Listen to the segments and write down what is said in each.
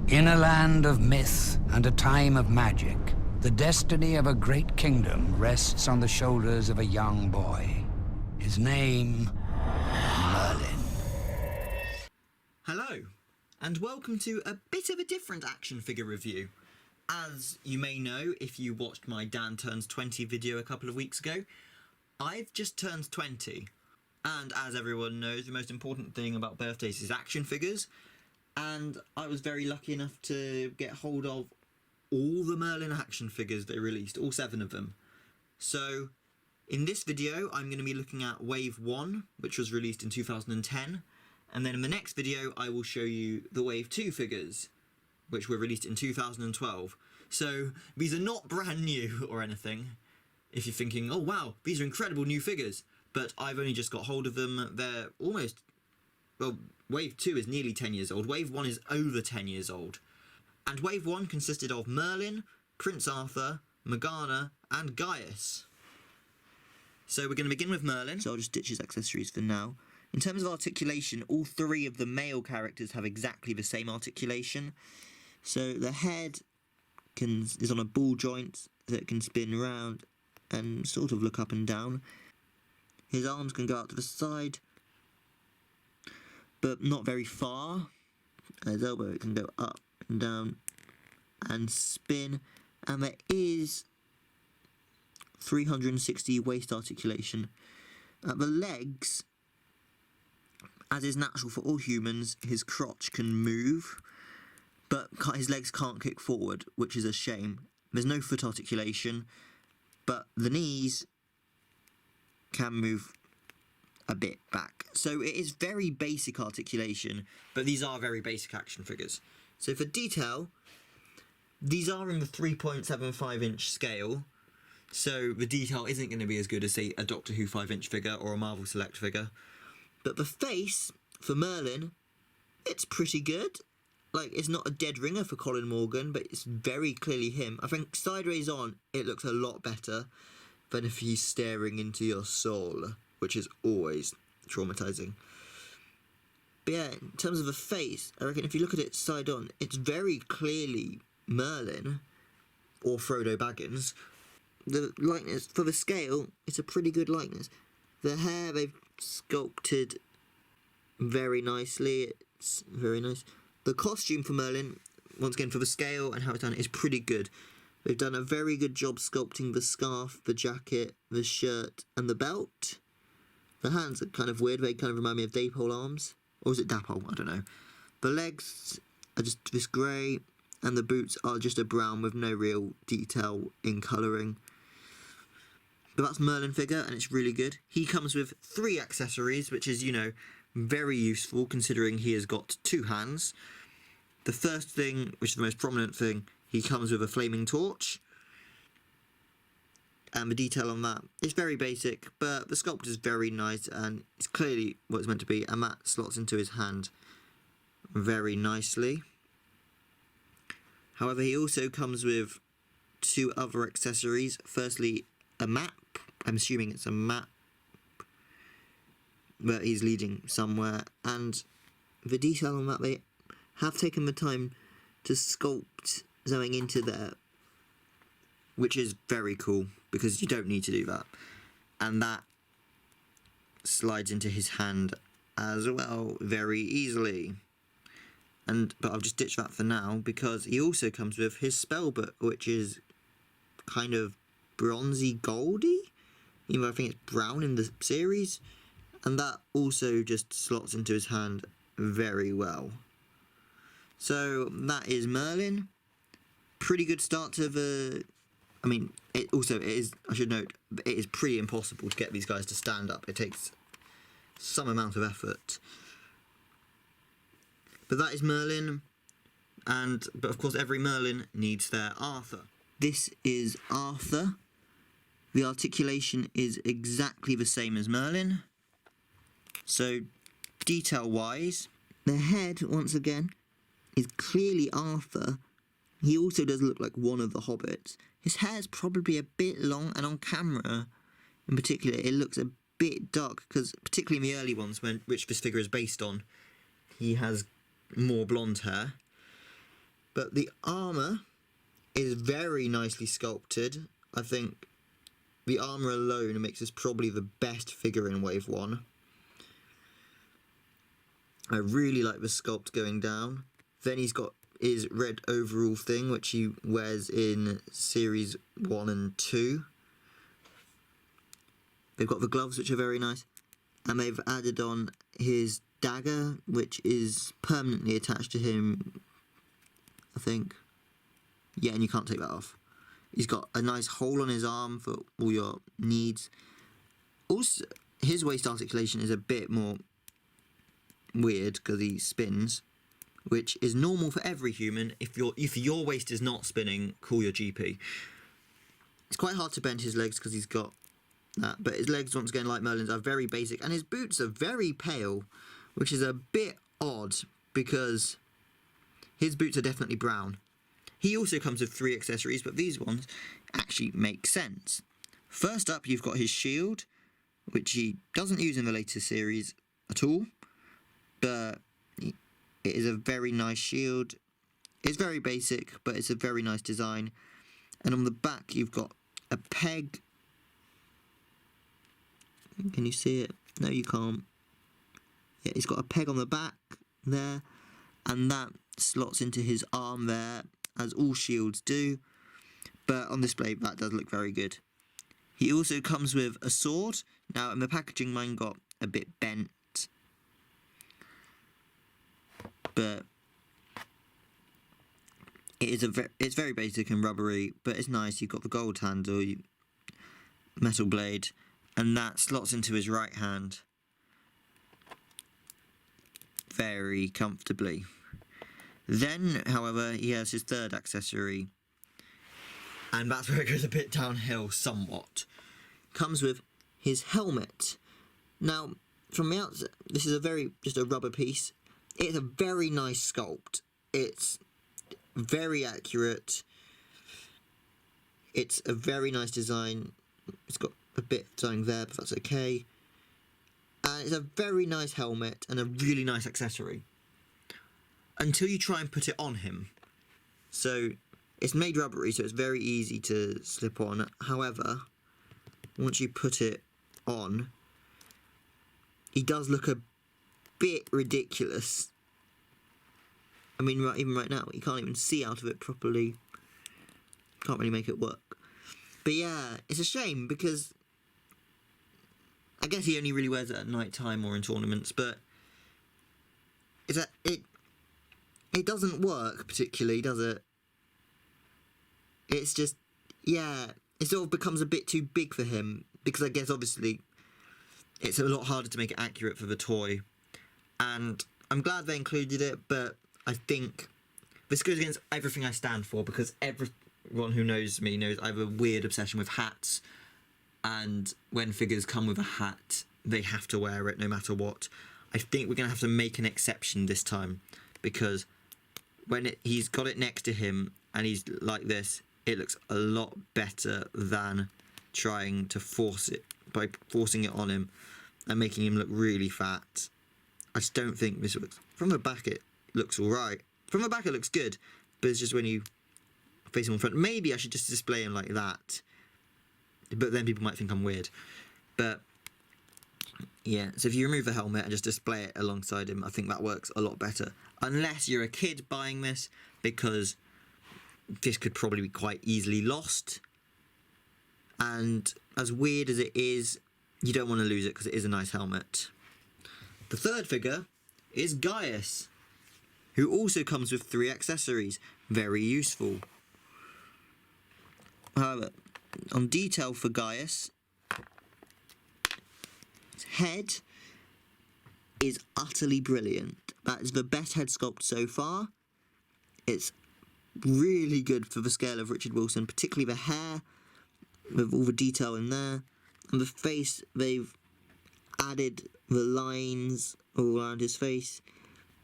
In a land of myth and a time of magic, the destiny of a great kingdom rests on the shoulders of a young boy. His name, Merlin. Hello, and welcome to a bit of a different action figure review. As you may know, if you watched my Dan Turns 20 video a couple of weeks ago, I've just turned 20. And as everyone knows, the most important thing about birthdays is action figures. And I was very lucky enough to get hold of all the Merlin action figures they released, all 7 of them. So, in this video, I'm going to be looking at Wave 1, which was released in 2010. And then in the next video, I will show you the Wave 2 figures, which were released in 2012. So, these are not brand new or anything. If you're thinking, oh wow, these are incredible new figures. But I've only just got hold of them. They're almost... well, Wave 2 is nearly 10 years old. Wave 1 is over 10 years old. And Wave 1 consisted of Merlin, Prince Arthur, Morgana and Gaius. So we're going to begin with Merlin. So I'll just ditch his accessories for now. In terms of articulation, all 3 of the male characters have exactly the same articulation. So the head is on a ball joint that can spin around and sort of look up and down. His arms can go out to the side, but not very far. His elbow, it can go up and down and spin, and there is 360 waist articulation. At the legs, as is natural for all humans, his crotch can move, but his legs can't kick forward, which is a shame. There's no foot articulation, but the knees can move a bit back. So it is very basic articulation, but these are very basic action figures. So for detail, these are in the 3.75 inch scale, so the detail isn't going to be as good as, say, a Doctor Who 5-inch figure or a Marvel Select figure. But the face, for Merlin, it's pretty good. Like, it's not a dead ringer for Colin Morgan, but it's very clearly him. I think sideways on, it looks a lot better than if he's staring into your soul, which is always traumatizing. But yeah, in terms of the face, I reckon if you look at it side on, it's very clearly Merlin, or Frodo Baggins. The likeness, for the scale, it's a pretty good likeness. The hair they've sculpted very nicely, it's very nice. The costume for Merlin, once again for the scale and how it's done, is pretty good. They've done a very good job sculpting the scarf, the jacket, the shirt and the belt. The hands are kind of weird, they kind of remind me of Dapole arms. Or is it Dapole? I don't know. The legs are just this grey, and the boots are just a brown with no real detail in colouring. But that's Merlin figure, and it's really good. He comes with 3 accessories, which is, you know, very useful considering he has got 2 hands. The first thing, which is the most prominent thing, he comes with a flaming torch. And the detail on that is very basic, but the sculpt is very nice, and it's clearly what it's meant to be, and that slots into his hand very nicely. However, he also comes with 2 other accessories. Firstly, a map. I'm assuming it's a map, but he's leading somewhere, and the detail on that, they have taken the time to sculpt something into there, which is very cool, because you don't need to do that. And that slides into his hand as well, very easily. But I've just ditched that for now, because he also comes with his spell book, which is kind of bronzy goldy, even though I think it's brown in the series. And that also just slots into his hand very well. So that is Merlin. Pretty good start to the... I mean, it is, I should note, it is pretty impossible to get these guys to stand up. It takes some amount of effort. But that is Merlin, but of course every Merlin needs their Arthur. This is Arthur. The articulation is exactly the same as Merlin. So, detail-wise, the head, once again, is clearly Arthur. He also does look like one of the hobbits. His hair's probably a bit long, and on camera, in particular, it looks a bit dark, because particularly in the early ones, which this figure is based on, he has more blonde hair. But the armour is very nicely sculpted. I think the armour alone makes this probably the best figure in Wave 1. I really like the sculpt going down. Then he's got his red overall thing, which he wears in Series 1 and 2. They've got the gloves, which are very nice. And they've added on his dagger, which is permanently attached to him, I think. Yeah, and you can't take that off. He's got a nice hole on his arm for all your needs. Also, his waist articulation is a bit more weird because he spins, which is normal for every human. If your waist is not spinning, call your GP. It's quite hard to bend his legs because he's got that, but his legs, once again, like Merlin's, are very basic, and his boots are very pale, which is a bit odd because his boots are definitely brown. He also comes with 3 accessories, but these ones actually make sense. First up, you've got his shield, which he doesn't use in the latest series at all, but it is a very nice shield. It's very basic, but it's a very nice design. And on the back, you've got a peg. Can you see it? No, you can't. Yeah, it's got a peg on the back there, and that slots into his arm there, as all shields do. But on display, that does look very good. He also comes with a sword. Now, in the packaging, mine got a bit bent, but it's very basic and rubbery, but it's nice. You've got the gold handle, metal blade, and that slots into his right hand very comfortably. Then, however, he has his third accessory, and that's where it goes a bit downhill somewhat. Comes with his helmet. Now, from the outset, this is just a rubber piece. It's a very nice sculpt. It's very accurate. It's a very nice design. It's got a bit of something there, but that's okay. And it's a very nice helmet and a really nice accessory. Until you try and put it on him. So, it's made rubbery, so it's very easy to slip on. However, once you put it on, he does look a bit ridiculous. I mean, even right now, you can't even see out of it properly. Can't really make it work. But yeah, it's a shame because I guess he only really wears it at night time or in tournaments, but it doesn't work particularly, does it? It's just, yeah, it sort of becomes a bit too big for him, because I guess obviously it's a lot harder to make it accurate for the toy. And I'm glad they included it, but I think this goes against everything I stand for, because everyone who knows me knows I have a weird obsession with hats, and when figures come with a hat, they have to wear it no matter what. I think we're going to have to make an exception this time, because when he's got it next to him and he's like this, it looks a lot better than trying to force it by forcing it on him and making him look really fat. I just don't think this looks... From the back it looks alright. From the back it looks good, but it's just when you face him in front. Maybe I should just display him like that, but then people might think I'm weird. But yeah, so if you remove the helmet and just display it alongside him, I think that works a lot better. Unless you're a kid buying this, because this could probably be quite easily lost. And as weird as it is, you don't want to lose it because it is a nice helmet. The third figure is Gaius, who also comes with 3 accessories. Very useful. However, on detail for Gaius, his head is utterly brilliant. That is the best head sculpt so far. It's really good for the scale of Richard Wilson, particularly the hair, with all the detail in there. And the face, they've added the lines all around his face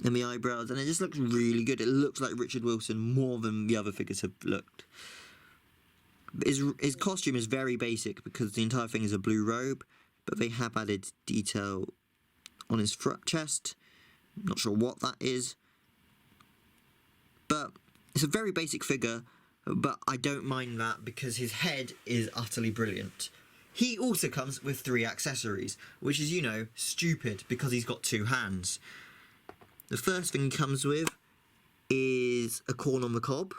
and the eyebrows, and it just looks really good. It looks like Richard Wilson more than the other figures have looked. His costume is very basic because the entire thing is a blue robe, but they have added detail on his chest. I'm not sure what that is, but It's a very basic figure, but I don't mind that because his head is utterly brilliant. He also comes with 3 accessories, which is, you know, stupid because he's got 2 hands. The first thing he comes with is a corn on the cob.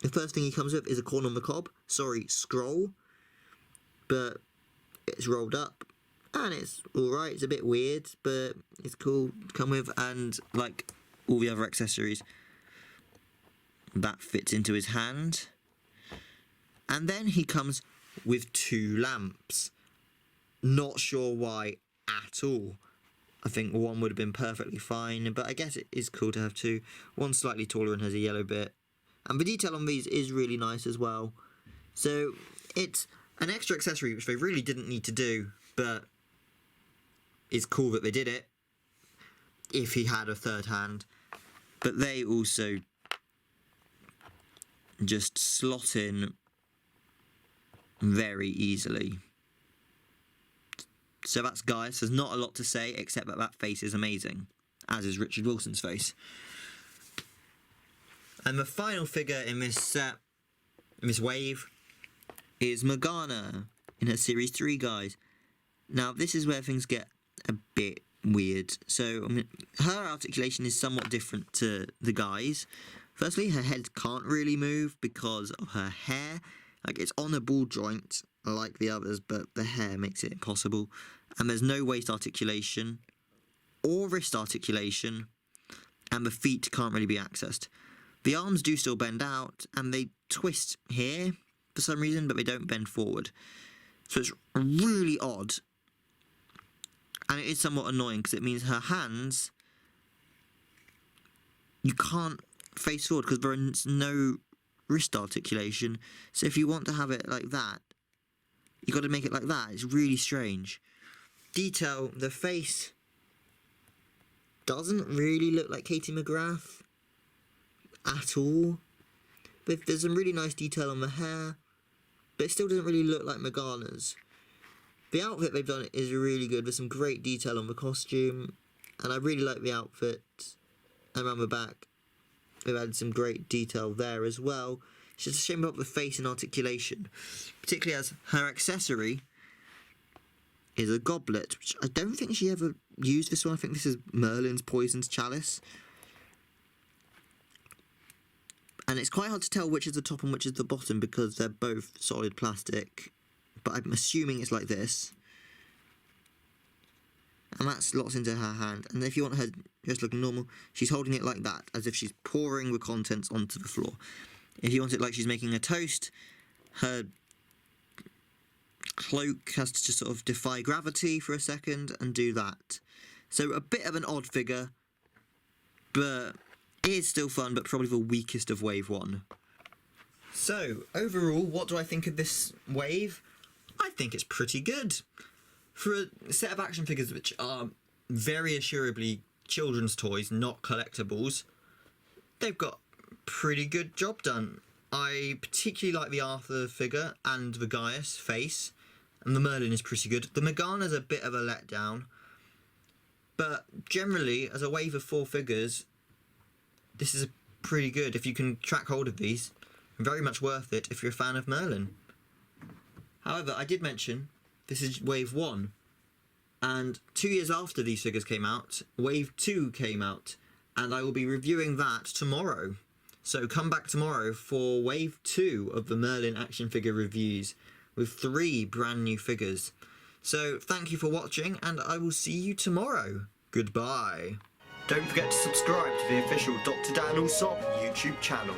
The first thing he comes with is a corn on the cob. Sorry, scroll. But it's rolled up. And it's alright. It's a bit weird, but it's cool to come with. And like all the other accessories, that fits into his hand. And then he comes with 2 lamps. Not sure why at all. I think one would have been perfectly fine, but I guess it is cool to have 2. One slightly taller and has a yellow bit. And the detail on these is really nice as well. So it's an extra accessory which they really didn't need to do, but it's cool that they did it if he had a 3rd hand. But they also just slot in very easily. So that's Gaius. There's not a lot to say except that that face is amazing, as is Richard Wilson's face. And the final figure in this set, in this wave, is Morgana in her Series 3, guys. Now, this is where things get a bit weird. So, I mean, her articulation is somewhat different to the guys. Firstly, her head can't really move because of her hair. Like, it's on a ball joint, like the others, but the hair makes it impossible. And there's no waist articulation or wrist articulation, and the feet can't really be accessed. The arms do still bend out, and they twist here for some reason, but they don't bend forward. So it's really odd. And it is somewhat annoying, because it means her hands, you can't face forward, because there is no wrist articulation. So if you want to have it like that, you got to make it like that. It's really strange. Detail, the face doesn't really look like Katie McGrath at all. But there's some really nice detail on the hair, but it still doesn't really look like Morgana's. The outfit they've done is really good. There's some great detail on the costume, and I really like the outfit around the back. They've added some great detail there as well. It's just a shame about the face and articulation, particularly as her accessory is a goblet, which I don't think she ever used this one. I think this is Merlin's Poison's Chalice. And it's quite hard to tell which is the top and which is the bottom because they're both solid plastic. But I'm assuming it's like this. And that slots into her hand. And if you want her just looking normal, she's holding it like that, as if she's pouring the contents onto the floor. If you want it like she's making a toast, her cloak has to just sort of defy gravity for a second and do that. So a bit of an odd figure, but it is still fun, but probably the weakest of Wave 1. So, overall, what do I think of this wave? I think it's pretty good. For a set of action figures which are very assuredly children's toys, not collectibles, they've got a pretty good job done. I particularly like the Arthur figure and the Gaius face, and the Merlin is pretty good. The Morgana's a bit of a letdown, but generally, as a wave of 4 figures, this is pretty good. If you can track hold of these, very much worth it if you're a fan of Merlin. However, I did mention this is Wave 1, and 2 years after these figures came out, Wave 2 came out, and I will be reviewing that tomorrow. So come back tomorrow for Wave 2 of the Merlin action figure reviews, with 3 brand new figures. So thank you for watching, and I will see you tomorrow. Goodbye. Don't forget to subscribe to the official Dr. Dan Alsop YouTube channel.